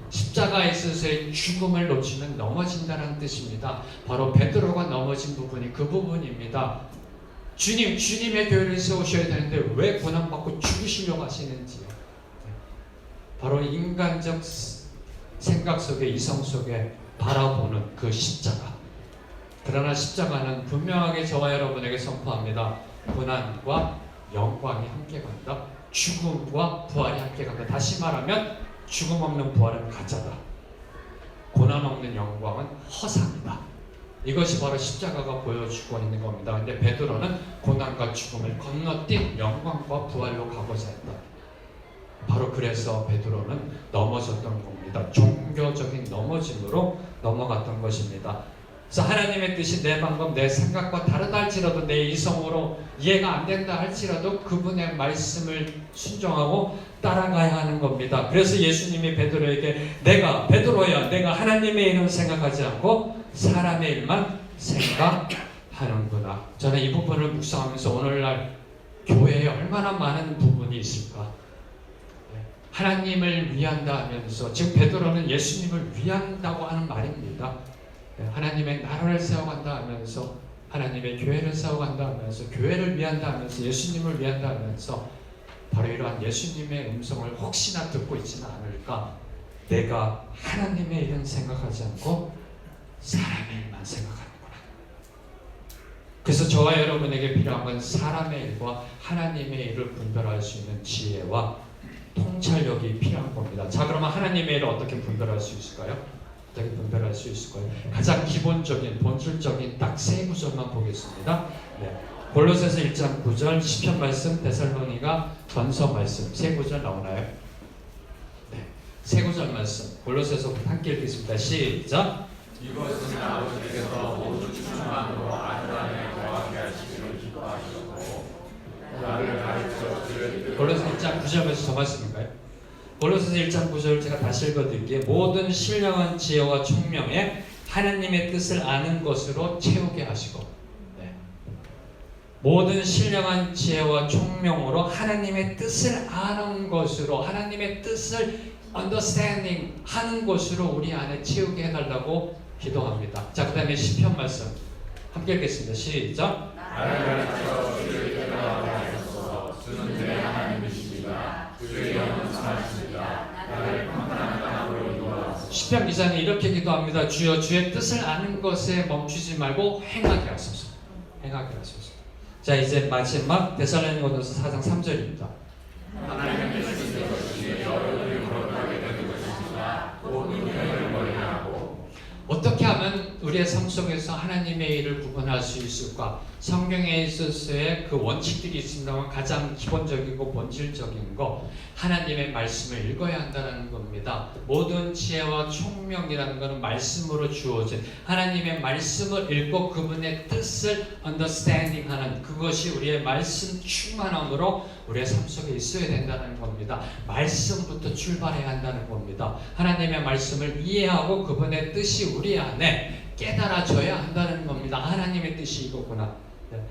십자가에 있어서의 죽음을 놓치면 넘어진다는 뜻입니다. 바로 베드로가 넘어진 부분이 그 부분입니다. 주님의 교회를 세우셔야 되는데 왜 고난받고 죽으시려고 하시는지요. 바로 인간적 생각 속에, 이성 속에 바라보는 그 십자가. 그러나 십자가는 분명하게 저와 여러분에게 선포합니다. 고난과 영광이 함께 간다. 죽음과 부활이 함께 간다. 다시 말하면 죽음 없는 부활은 가짜다. 고난 없는 영광은 허상이다. 이것이 바로 십자가가 보여주고 있는 겁니다. 근데 베드로는 고난과 죽음을 건너뛴 영광과 부활로 가고자 했다. 바로 그래서 베드로는 넘어졌던 겁니다. 종교적인 넘어짐으로 넘어갔던 것입니다. 그래서 하나님의 뜻이 내 방법, 내 생각과 다르다 할지라도, 내 이성으로 이해가 안 된다 할지라도 그분의 말씀을 순종하고 따라가야 하는 겁니다. 그래서 예수님이 베드로에게 베드로야, 내가 하나님의 일은 생각하지 않고 사람의 일만 생각하는구나. 저는 이 부분을 묵상하면서 오늘날 교회에 얼마나 많은 부분이 있을까. 하나님을 위한다 하면서, 즉 베드로는 예수님을 위한다고 하는 말입니다. 하나님의 나라를 세워간다 하면서, 하나님의 교회를 세워간다 하면서, 교회를 위한다 하면서, 예수님을 위한다 하면서 바로 이러한 예수님의 음성을 혹시나 듣고 있지는 않을까. 내가 하나님의 일은 생각하지 않고 사람의 일만 생각하는구나. 그래서 저와 여러분에게 필요한 건 사람의 일과 하나님의 일을 분별할 수 있는 지혜와 통찰력이 필요한 겁니다. 자, 그러면 하나님의 일을 어떻게 분별할 수 있을까요? 어떻게 분별할 수 있을까요? 가장 기본적인 본질적인 딱 세 구절만 보겠습니다. 네. 골로새서 1장 9절, 시편 말씀, 데살로니가 전서 말씀 세 구절 나오나요? 네. 세 구절 말씀 골로새서부터 함께 읽겠습니다. 시작. 이것은 아버지께서 모두 충만으로 아들 안에 거하게 하시기를 기뻐하셨고 나를 가르쳐 주를 골로새서 1장 9절에서 저 말씀인가요? 골로새서 1장 9절 제가 다시 읽어드릴게요. 모든 신령한 지혜와 총명에 하나님의 뜻을 아는 것으로 채우게 하시고, 네. 모든 신령한 지혜와 총명으로 하나님의 뜻을 아는 것으로, 하나님의 뜻을 understanding 하는 것으로 우리 안에 채우게 해달라고 기도합니다. 자, 그 다음에 시편 말씀 함께 읽겠습니다. 시작. 나를 가르쳐 주를 깨달아게 하소서. 주는 내 하나님이시니라. 주의 영은 선하시니라. 나를 평안한 땅으로 인도하소서. 시편 기자는 이렇게 기도합니다. 주여, 주의 뜻을 아는 것에 멈추지 말고 행하게 하소서. 행하게 하소서. 자, 이제 마지막 데살로니가전서 4장 3절입니다. 하나님의 뜻인 것이 여러분이 거룩하게 되는 것이니라. 곧 은혜를 멀리하고. 어떻게 하면 우리의 삶 속에서 하나님의 일을 구분할 수 있을까? 성경에 있어서의 그 원칙들이 있습니다만 가장 기본적이고 본질적인 거, 하나님의 말씀을 읽어야 한다는 겁니다. 모든 지혜와 총명이라는 것은 말씀으로 주어진 하나님의 말씀을 읽고 그분의 뜻을 understanding 하는, 그것이 우리의 말씀 충만함으로 우리의 삶 속에 있어야 된다는 겁니다. 말씀부터 출발해야 한다는 겁니다. 하나님의 말씀을 이해하고 그분의 뜻이 우리 안에 깨달아져야 한다는 겁니다. 하나님의 뜻이 이거구나.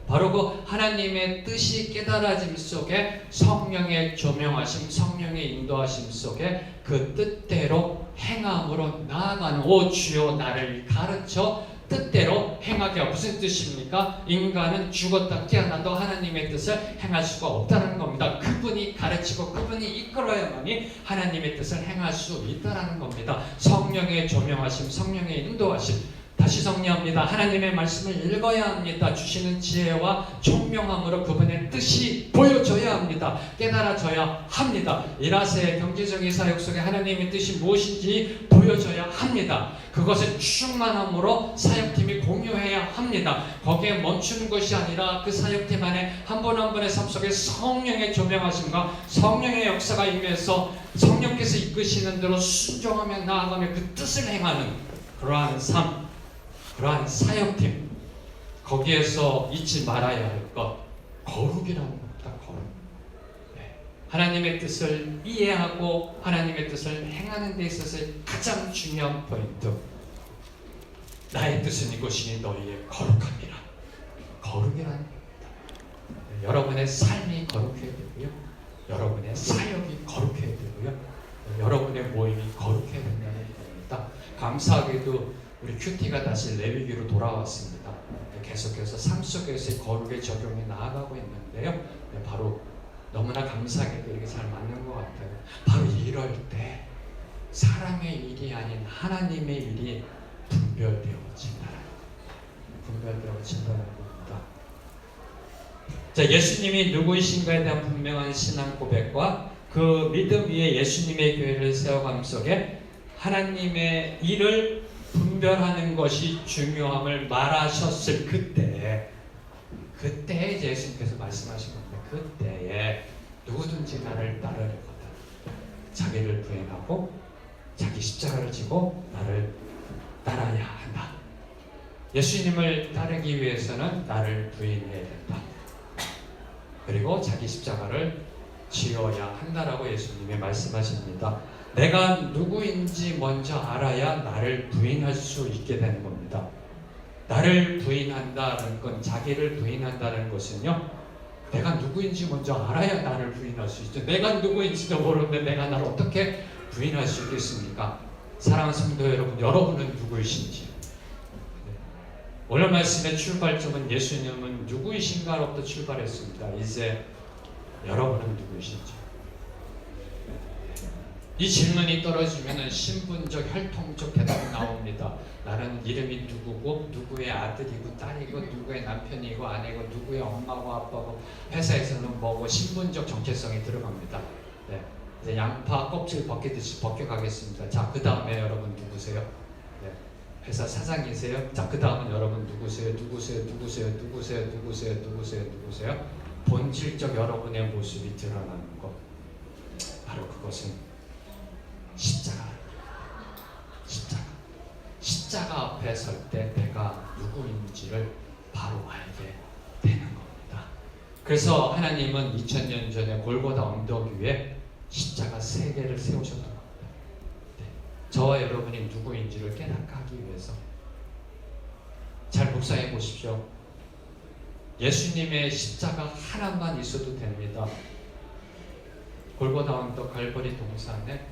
바로 그 하나님의 뜻이 깨달아짐 속에 성령의 조명하심, 성령의 인도하심 속에 그 뜻대로 행함으로 나아가는, 오 주여 나를 가르쳐 뜻대로 행하게 하고. 무슨 뜻입니까? 인간은 죽었다 깨어나도 하나님의 뜻을 행할 수가 없다는 겁니다. 그분이 가르치고 그분이 이끌어야만이 하나님의 뜻을 행할 수 있다는 겁니다. 성령의 조명하심, 성령의 인도하심. 다시 정리합니다. 하나님의 말씀을 읽어야 합니다. 주시는 지혜와 총명함으로 그분의 뜻이 보여져야 합니다. 깨달아져야 합니다. 일하세의 경제적인 사역 속에 하나님의 뜻이 무엇인지 보여져야 합니다. 그것을 충만함으로 사역팀이 공유해야 합니다. 거기에 멈추는 것이 아니라 그 사역팀 안에 한 분 한 분의 삶 속에 성령의 조명하심과 성령의 역사가 임해서 성령께서 이끄시는 대로 순종하며 나아가며 그 뜻을 행하는 그러한 삶, 그러한 사역팀, 거기에서 잊지 말아야 할 것, 거룩이라는 겁니다. 거룩. 네. 하나님의 뜻을 이해하고 하나님의 뜻을 행하는 데 있어서의 가장 중요한 포인트, 나의 뜻은 이것이니 너희의 거룩함이라. 거룩이라는 겁니다. 네. 여러분의 삶이 거룩해야 되고요, 여러분의 사역이 거룩해야 되고요, 여러분의 모임이 거룩해야 된다는 겁니다. 감사하게도 우리 큐티가 다시 레위기로 돌아왔습니다. 계속해서 삶 속에서의 거룩의 적용에 나아가고 있는데요. 바로 너무나 감사하게도 이렇게 잘 맞는 것 같아요. 바로 이럴 때 사람의 일이 아닌 하나님의 일이 분별되어진다는 겁니다. 자, 예수님이 누구이신가에 대한 분명한 신앙 고백과 그 믿음 위에 예수님의 교회를 세워감 속에 하나님의 일을 분별하는 것이 중요함을 말하셨을 그때 이제 예수님께서 말씀하신 겁니다. 그때에 누구든지 나를 따르려거든 자기를 부인하고 자기 십자가를 지고 나를 따라야 한다. 예수님을 따르기 위해서는 나를 부인해야 된다. 그리고 자기 십자가를 지어야 한다라고 예수님이 말씀하십니다. 내가 누구인지 먼저 알아야 나를 부인할 수 있게 되는 겁니다. 나를 부인한다는 건, 자기를 부인한다는 것은요, 내가 누구인지 먼저 알아야 나를 부인할 수 있죠. 내가 누구인지도 모르는데 내가 나를 어떻게 부인할 수 있겠습니까? 사랑하는 성도 여러분, 여러분은 누구이신지. 오늘 말씀의 출발점은 예수님은 누구이신가로부터 출발했습니다. 이제 여러분은 누구이신지. 이 질문이 떨어지면 신분적, 혈통적 대답이 나옵니다. 나는 이름이 누구고 누구의 아들이고 딸이고 누구의 남편이고 아내고 누구의 엄마고 아빠고 회사에서는 뭐고 신분적 정체성이 들어갑니다. 네. 이제 양파 껍질 벗기듯이 벗겨가겠습니다. 자, 그 다음에 여러분 누구세요? 네. 회사 사장이세요? 자, 그 다음은 여러분 누구세요? 누구세요? 본질적 여러분의 모습이 드러나는 것. 바로 그것은 십자가 앞에 설 때 내가 누구인지를 바로 알게 되는 겁니다. 그래서 하나님은 2000년 전에 골고다 언덕 위에 십자가 3개를 세우셨던 겁니다. 네. 저와 여러분이 누구인지를 깨닫게 하기 위해서. 잘 묵상해 보십시오. 예수님의 십자가 하나만 있어도 됩니다. 골고다 언덕 갈보리 동산에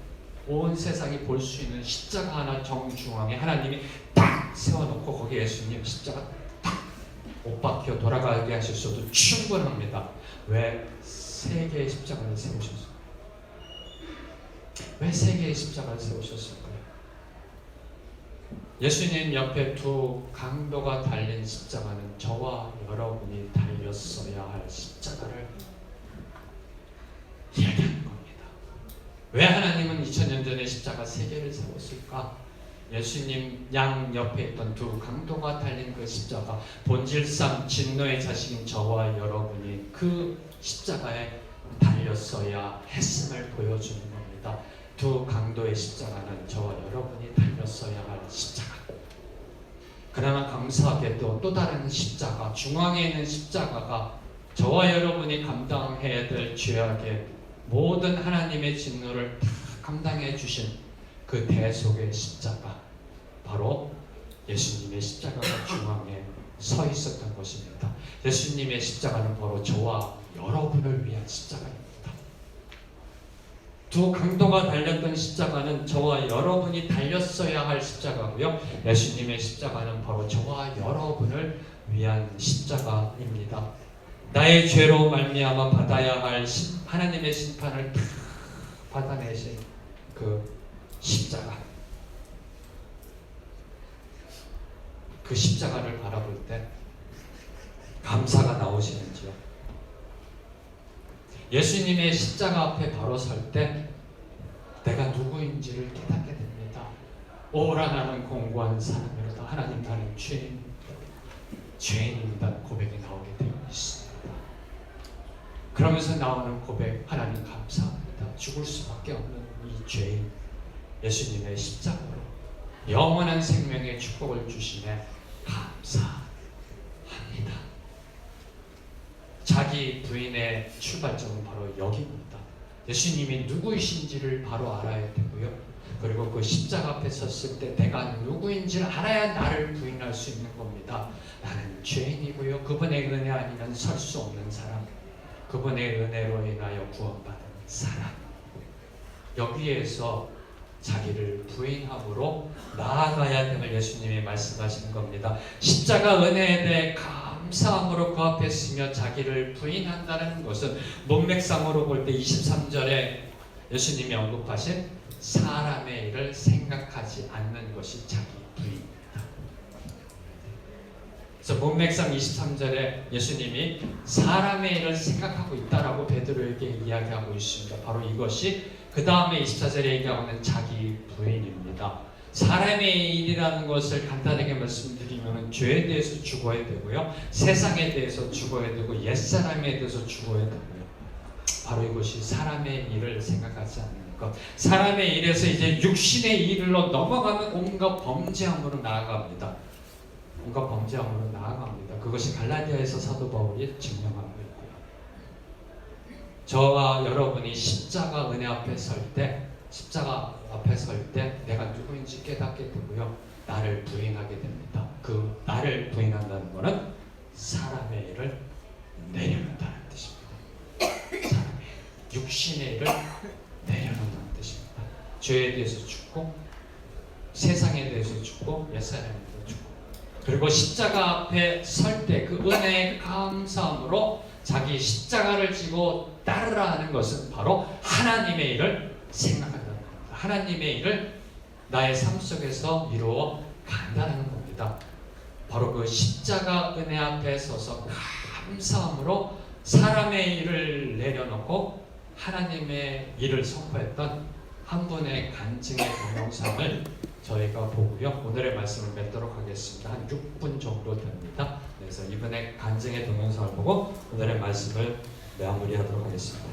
온 세상이 볼 수 있는 십자가 하나 정중앙에 하나님이 딱 세워놓고 거기 예수님 십자가 딱 못 박혀 돌아가게 하셨어도 충분합니다. 왜 3개의 십자가를 세우셨어요? 왜 3개의 십자가를 세우셨을까요? 예수님 옆에 2 강도가 달린 십자가는 저와 여러분이 달렸어야 할 십자가를 이야기하는 겁니다. 왜 하나님은 2000년 전에 십자가 3개를 세웠을까? 예수님 양 옆에 있던 2 강도가 달린 그 십자가, 본질상 진노의 자식인 저와 여러분이 그 십자가에 달렸어야 했음을 보여주는 겁니다. 2 강도의 십자가는 저와 여러분이 달렸어야 할 십자가. 그러나 감사하게도 또 다른 십자가, 중앙에 있는 십자가가 저와 여러분이 감당해야 될 죄악의 모든 하나님의 진노를 다 감당해 주신 그 대속의 십자가, 바로 예수님의 십자가가 중앙에 서 있었던 것입니다. 예수님의 십자가는 바로 저와 여러분을 위한 십자가입니다. 2 강도가 달렸던 십자가는 저와 여러분이 달렸어야 할 십자가고요. 예수님의 십자가는 바로 저와 여러분을 위한 십자가입니다. 나의 죄로 말미암아 받아야 할 하나님의 심판을 다 받아내신 그 십자가, 그 십자가를 바라볼 때 감사가 나오시는지요? 예수님의 십자가 앞에 바로 설 때 내가 누구인지를 깨닫게 됩니다. 오라 나는 공고한 사람이로다. 하나님 나는 죄인입니다. 고백이 나오게 되어 있습니다. 그러면서 나오는 고백, 하나님 감사합니다. 죽을 수밖에 없는 이 죄인, 예수님의 십자가로 영원한 생명의 축복을 주시네 감사합니다. 자기 부인의 출발점은 바로 여기입니다. 예수님이 누구이신지를 바로 알아야 되고요. 그리고 그 십자가 앞에 섰을 때 내가 누구인지를 알아야 나를 부인할 수 있는 겁니다. 나는 죄인이고요. 그분의 은혜 아니면 설 수 없는 사람, 그분의 은혜로 인하여 구원받은 사람. 여기에서 자기를 부인함으로 나아가야 됨을 예수님이 말씀하시는 겁니다. 십자가 은혜에 대해 감사함으로 그 앞에 서며 자기를 부인한다는 것은 문맥상으로 볼 때 23절에 예수님이 언급하신 사람의 일을 생각하지 않는 것이 자기 부인입니다. 그래서 문맥상 23절에 예수님이 사람의 일을 생각하고 있다라고 베드로에게 이야기하고 있습니다. 바로 이것이 그 다음에 24절에 얘기하는 자기 부인입니다. 사람의 일이라는 것을 간단하게 말씀드리면 죄에 대해서 죽어야 되고요, 세상에 대해서 죽어야 되고, 옛사람에 대해서 죽어야 되고요. 바로 이것이 사람의 일을 생각하지 않는 것. 사람의 일에서 이제 육신의 일로 넘어가면 온갖 범죄함으로 나아갑니다. 온갖 범죄함으로 나아갑니다. 그것이 갈라디아에서 사도 바울이 증명하고 있고요. 저와 여러분이 십자가 은혜 앞에 설 때, 십자가 앞에 설 때 내가 누구인지 깨닫게 되고요, 나를 부인하게 됩니다. 그 나를 부인한다는 것은 사람의 일을 내려놓는다는 뜻입니다. 사람의 육신의 일을 내려놓는다는 뜻입니다. 죄에 대해서 죽고, 세상에 대해서 죽고, 옛사람에 대해서 죽고, 그리고 십자가 앞에 설 때 그 은혜의 감사함으로 자기 십자가를 지고 따르라 하는 것은 바로 하나님의 일을 생각한다는 겁니다. 하나님의 일을 나의 삶 속에서 이루어 간다는 겁니다. 바로 그 십자가 은혜 앞에 서서 감사함으로 사람의 일을 내려놓고 하나님의 일을 선포했던 한 분의 간증의 동영상을 저희가 보고요. 오늘의 말씀을 맺도록 하겠습니다. 한 6분 정도 됩니다. 그래서 이분의 간증의 동영상을 보고 오늘의 말씀을 마무리하도록 하겠습니다.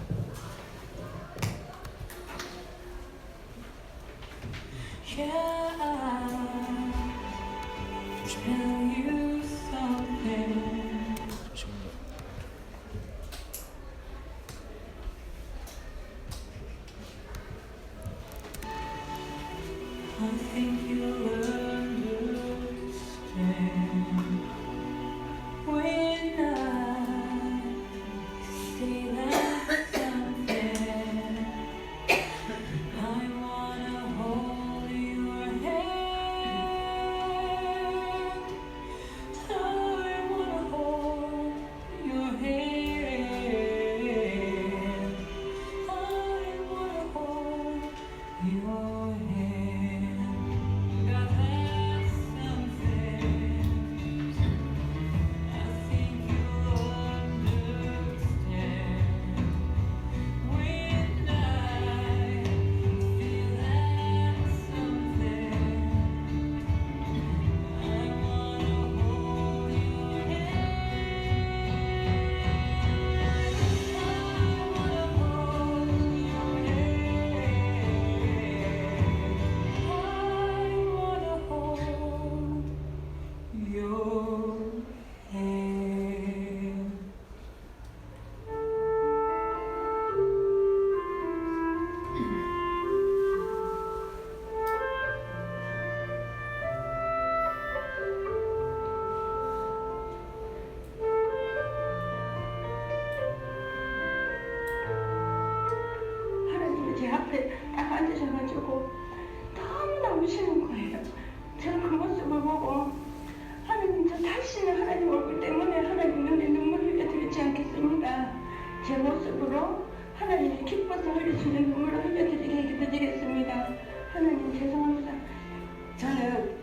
I think you'll understand when I say that something. I wanna hold your hand. I wanna hold your hand. I wanna hold your hand. God has something I think you'll understand when I feel that something. I wanna hold your hand. I wanna hold your hand. 하나님이 제 앞에 딱 앉으셔가지고 너무나 우시는 거예요. 저는 그 모습을 보고 하나님, 저 다시는 하나님 얼굴 때문에 하나님 눈에 눈물 흘려드리지 않겠습니다. 제 모습으로 하나님이 기뻐서 흘리시는 눈물을 흘려드리게 해드리겠습니다. 하나님 죄송합니다. 저는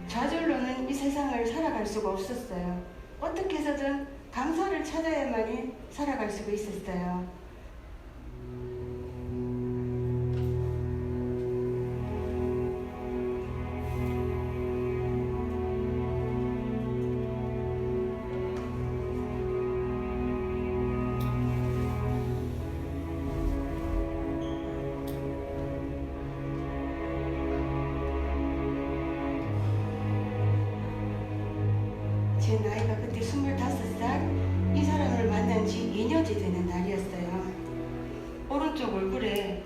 좌절로는 이 세상을 살아갈 수가 없었어요. 어떻게 해서든 감사를 찾아야만이 살아갈 수가 있었어요. 제 나이가 그때 25살, 이 사람을 만난 지 2년째 되는 날이었어요. 오른쪽 얼굴에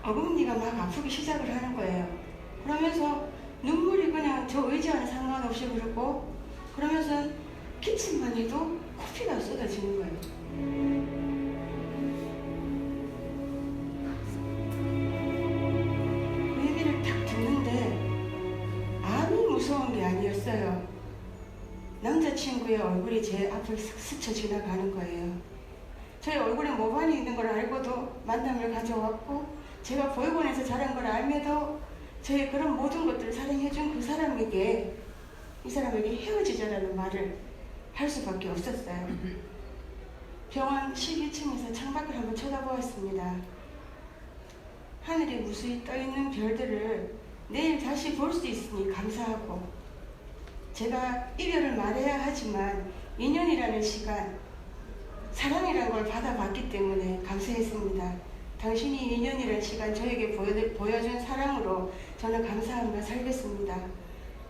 어금니가 막 아프기 시작을 하는 거예요. 그러면서 눈물이 그냥 저 의지와는 상관없이 흐르고, 그러면서 기침만 해도 코피가 쏟아지는 거예요. 그 얘기를 딱 듣는데 암이 무서운 게 아니었어요. 남자친구의 얼굴이 제 앞을 스쳐 지나가는 거예요. 저희 얼굴에 모반이 있는 걸 알고도 만남을 가져왔고, 제가 보육원에서 자란 걸 알면도 저의 그런 모든 것들을 사랑해준 그 사람에게, 이 사람에게 헤어지자라는 말을 할 수밖에 없었어요. 병원 12층에서 창밖을 한번 쳐다보았습니다. 하늘에 무수히 떠있는 별들을 내일 다시 볼 수 있으니 감사하고, 제가 이별을 말해야 하지만 2년이라는 시간, 사랑이라는 걸 받아봤기 때문에 감사했습니다. 당신이 2년이라는 시간 저에게 보여준 사랑으로 저는 감사하며 살겠습니다.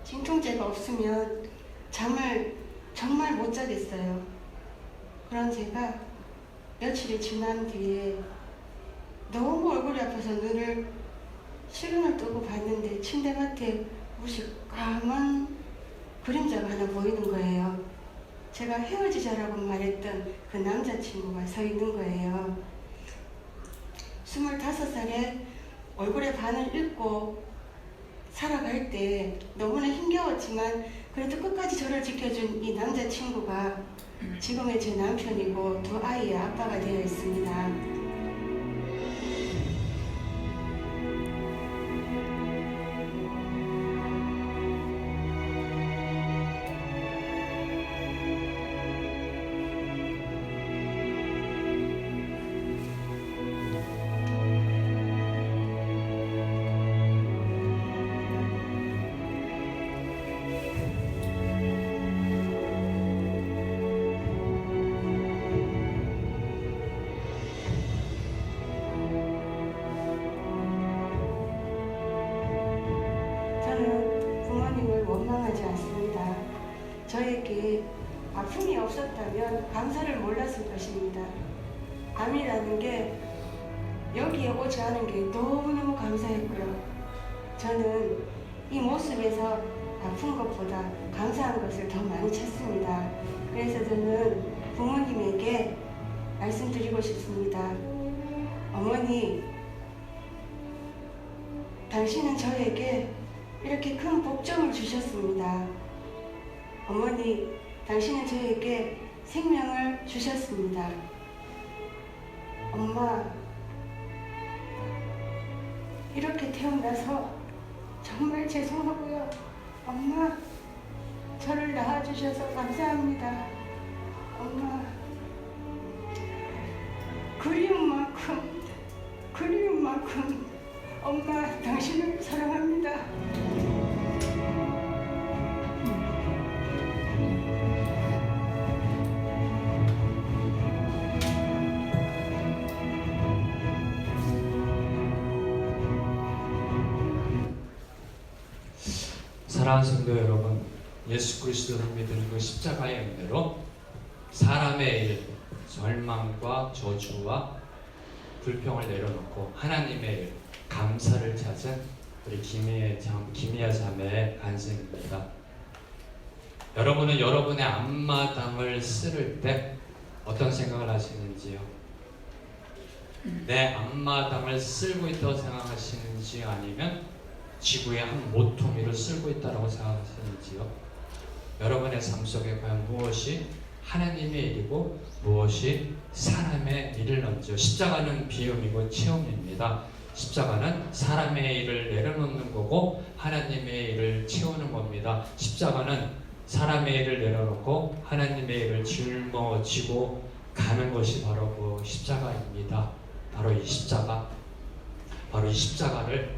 진통제가 없으면 잠을 정말 못 자겠어요. 그런 제가 며칠이 지난 뒤에 너무 얼굴이 아파서 눈을 시름을 뜨고 봤는데 침대맡에 무엇이 까만 그림자가 하나 보이는 거예요. 제가 헤어지자라고 말했던 그 남자친구가 서 있는 거예요. 25살에 얼굴에 반을 잃고 살아갈 때 너무나 힘겨웠지만 그래도 끝까지 저를 지켜준 이 남자친구가 지금의 제 남편이고 두 아이의 아빠가 되어 있습니다. 저에게 아픔이 없었다면 감사를 몰랐을 것입니다. 암이라는 게 여기에 오지 않은 게 너무너무 감사했고요. 저는 이 모습에서 아픈 것보다 감사한 것을 더 많이 찾습니다. 그래서 저는 부모님에게 말씀드리고 싶습니다. 어머니, 당신은 저에게 이렇게 큰 복종을 주셨습니다. 어머니, 당신은 저에게 생명을 주셨습니다. 엄마, 이렇게 태어나서 정말 죄송하고요. 엄마, 저를 낳아주셔서 감사합니다. 엄마, 그리운 만큼 엄마, 당신을 사랑합니다. 사랑하는 성도 여러분, 예수 그리스도를 믿는 그 십자가의 은혜로 사람의 일, 절망과 저주와 불평을 내려놓고 하나님의 일, 감사를 찾은 우리 김희아 자매의 간증입니다. 여러분은 여러분의 앞마당을 쓸 때 어떤 생각을 하시는지요? 내 앞마당을 쓸고 있다고 생각하시는지 아니면 지구의 한 모퉁이를 쓸고 있다고 생각하시는지요? 여러분의 삶 속에 과연 무엇이 하나님의 일이고 무엇이 사람의 일일런지요? 십자가는 비움이고 체험입니다. 십자가는 사람의 일을 내려놓는 거고 하나님의 일을 채우는 겁니다. 십자가는 사람의 일을 내려놓고 하나님의 일을 짊어지고 가는 것이 바로 그 십자가입니다. 바로 이 십자가를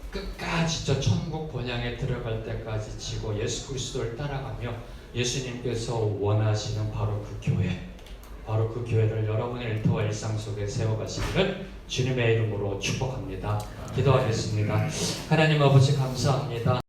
끝까지 저 천국 본향에 들어갈 때까지 지고 예수 그리스도를 따라가며 예수님께서 원하시는 바로 그 교회, 바로 그 교회를 여러분의 일터와 일상 속에 세워가시기를 주님의 이름으로 축복합니다. 기도하겠습니다. 하나님 아버지 감사합니다.